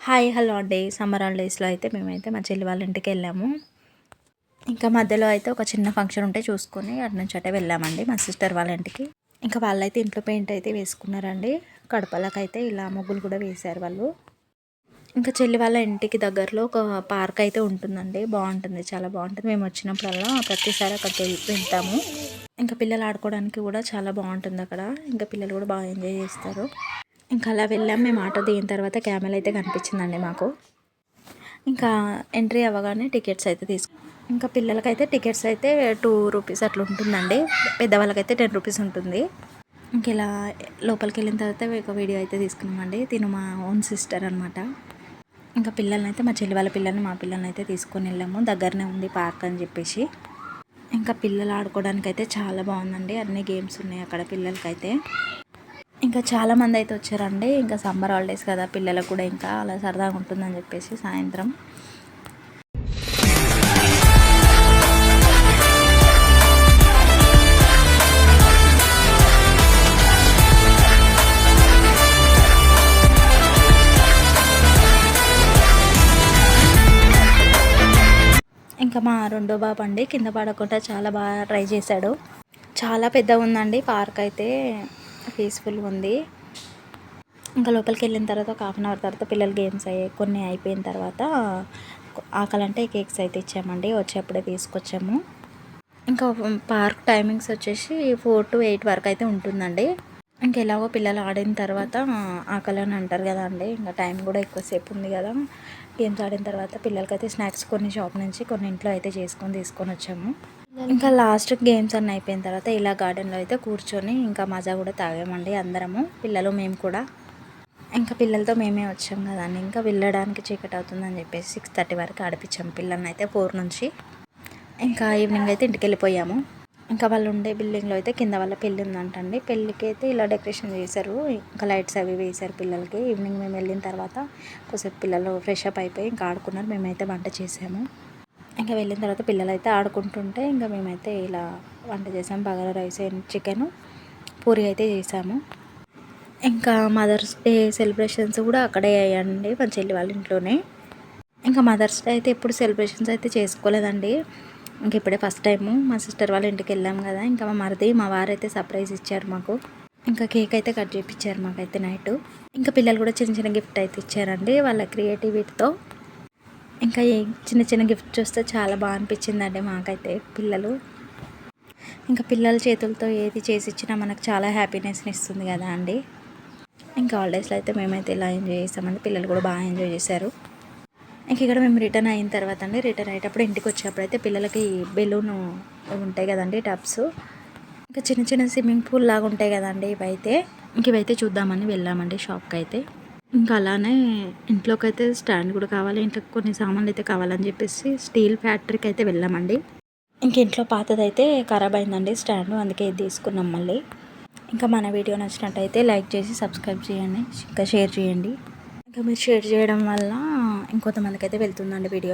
Hi hello అండి. Summer హాలిడేస్లో అయితే మేమైతే మా చెల్లి వాళ్ళ ఇంటికి వెళ్ళాము. ఇంకా మధ్యలో అయితే ఒక చిన్న ఫంక్షన్ ఉంటే చూసుకొని అటు నుంచి అటే వెళ్ళామండి మా సిస్టర్ వాళ్ళ ఇంటికి. ఇంకా వాళ్ళైతే ఇంట్లో పెయింట్ అయితే వేసుకున్నారండి. కడపలకైతే ఇలా ముగ్గులు కూడా వేశారు వాళ్ళు. ఇంకా చెల్లి వాళ్ళ ఇంటికి దగ్గరలో ఒక పార్క్ అయితే ఉంటుందండి. బాగుంటుంది, చాలా బాగుంటుంది. మేము వచ్చినప్పుడల్లా ప్రతిసారి అక్కడికి వెళ్తాము. ఇంకా పిల్లలు ఆడుకోవడానికి కూడా చాలా బాగుంటుంది అక్కడ. ఇంకా పిల్లలు కూడా బాగా ఎంజాయ్ చేస్తారు. ఇంకా అలా వెళ్ళాం. మేము ఆటో దిగిన తర్వాత క్యామెల్ అయితే కనిపించిందండి మాకు. ఇంకా ఎంట్రీ అవ్వగానే టికెట్స్ అయితే ఇంకా పిల్లలకైతే టికెట్స్ అయితే 2 రూపీస్ అట్లా ఉంటుందండి. పెద్దవాళ్ళకైతే 10 రూపీస్ ఉంటుంది. ఇంక ఇలా లోపలికి వెళ్ళిన తర్వాత ఒక వీడియో అయితే తీసుకున్నామండి. తిను మా ఓన్ సిస్టర్ అనమాట. ఇంకా పిల్లల్ని అయితే మా చెల్లి వాళ్ళ పిల్లల్ని మా పిల్లల్ని అయితే తీసుకొని వెళ్ళాము. దగ్గరనే ఉంది పార్క్ అని చెప్పేసి. ఇంకా పిల్లలు ఆడుకోవడానికి అయితే చాలా బాగుందండి. అన్ని గేమ్స్ ఉన్నాయి అక్కడ పిల్లలకైతే. ఇంకా చాలామంది అయితే వచ్చారండి. ఇంకా సమ్మర్ హాలిడేస్ కదా, పిల్లలకు కూడా ఇంకా అలా సరదాగా ఉంటుందని చెప్పేసి సాయంత్రం ఇంకా మా రెండో బాబు అండి కింద పడకుండా చాలా బాగా ట్రై చేశాడు. చాలా పెద్దగా ఉందండి పార్క్ అయితే, పీస్ఫుల్గా ఉంది. ఇంకా లోపలికి వెళ్ళిన తర్వాత ఒక 1/2 అవర్ తర్వాత పిల్లలు గేమ్స్ కొన్ని అయిపోయిన తర్వాత ఆకలంటే కేక్స్ అయితే ఇచ్చామండి. వచ్చేప్పుడే తీసుకొచ్చాము. ఇంకా పార్క్ టైమింగ్స్ వచ్చేసి 4 to 8 వరకు అయితే ఉంటుందండి. ఇంకెలాగో పిల్లలు ఆడిన తర్వాత ఆకలి అని అంటారు కదా అండి. ఇంకా టైం కూడా ఎక్కువసేపు ఉంది కదా. గేమ్స్ ఆడిన తర్వాత పిల్లలకైతే స్నాక్స్ కొన్ని షాప్ నుంచి కొన్ని ఇంట్లో అయితే తీసుకొని వచ్చాము. ఇంకా లాస్ట్ గేమ్స్ అన్నీ అయిపోయిన తర్వాత ఇలా గార్డెన్లో అయితే కూర్చొని ఇంకా మజా కూడా తాగామండి అందరము, పిల్లలు మేము కూడా. ఇంకా పిల్లలతో మేమే వచ్చాం కదండి. ఇంకా వెళ్ళడానికి చీకటి అవుతుందని చెప్పేసి 6:30 వరకు ఆడిపించాము పిల్లల్ని అయితే 4 నుంచి. ఇంకా ఈవినింగ్ అయితే ఇంటికి వెళ్ళిపోయాము. ఇంకా వాళ్ళు ఉండే బిల్డింగ్లో అయితే కింద వాళ్ళ పెళ్ళి ఉందంటండి. పెళ్ళికి అయితే ఇలా డెకరేషన్ చేశారు. ఇంకా లైట్స్ అవి వేశారు పిల్లలకి. ఈవినింగ్ మేము వెళ్ళిన తర్వాత కొద్దిసేపు పిల్లలు ఫ్రెష్ అప్ అయిపోయి ఇంకా ఆడుకున్నారు. మేమైతే వంట చేసాము. ఇంకా వెళ్ళిన తర్వాత పిల్లలు అయితే ఆడుకుంటుంటే ఇంకా మేమైతే ఇలా వంట చేసాము. బగారా రైస్, చికెను, పూరి అయితే చేసాము. ఇంకా మదర్స్ డే సెలబ్రేషన్స్ కూడా అక్కడే అయ్యండి మా చెల్లి వాళ్ళ ఇంట్లోనే. ఇంకా మదర్స్ డే అయితే ఎప్పుడు సెలబ్రేషన్స్ అయితే చేసుకోలేదండి. ఇంక ఇప్పుడే ఫస్ట్ టైము మా సిస్టర్ వాళ్ళ ఇంటికి వెళ్ళాము కదా. ఇంకా మా వారైతే సర్ప్రైజ్ ఇచ్చారు మాకు. ఇంకా కేక్ అయితే కట్ చేయించారు మాకైతే నైట్. ఇంకా పిల్లలు కూడా చిన్న చిన్న గిఫ్ట్ అయితే ఇచ్చారండి వాళ్ళ క్రియేటివిటీతో. ఇంకా చిన్న చిన్న గిఫ్ట్స్ వస్తే చాలా బాగా అనిపించిందండి మాకైతే. ఇంకా పిల్లల చేతులతో ఏది చేసి ఇచ్చినా మనకు చాలా హ్యాపీనెస్ని ఇస్తుంది కదా అండి. ఇంకా హాలిడేస్లో అయితే మేమైతే ఇలా ఎంజాయ్ చేసామండి. పిల్లలు కూడా బాగా ఎంజాయ్ చేశారు. ఇంక ఇక్కడ మేము రిటర్న్ అయిన తర్వాత రిటర్న్ అయ్యేటప్పుడు ఇంటికి వచ్చేటప్పుడు అయితే పిల్లలకి బెలూన్ ఉంటాయి కదండి టబ్స్, ఇంకా చిన్న చిన్న స్విమ్మింగ్ పూల్ లాగా ఉంటాయి కదండి ఇవైతే చూద్దామని వెళ్ళామండి షాప్కి అయితే. ఇంకా అలానే ఇంట్లోకి అయితే స్టాండ్ కూడా కావాలి, ఇంట్లో కొన్ని సామాన్లు అయితే కావాలని చెప్పేసి స్టీల్ ఫ్యాక్టరీకి అయితే వెళ్ళామండి. ఇంక ఇంట్లో పాతదైతే ఖరాబ్ అయిందండి స్టాండ్, అందుకే ఇది తీసుకున్నాం మళ్ళీ. ఇంకా మన వీడియో నచ్చినట్టయితే లైక్ చేసి సబ్స్క్రైబ్ చేయండి, ఇంకా షేర్ చేయండి. ఇంకా మీరు షేర్ చేయడం వల్ల ఇంకొంతమందికి అయితే వెళ్తుందండి వీడియో.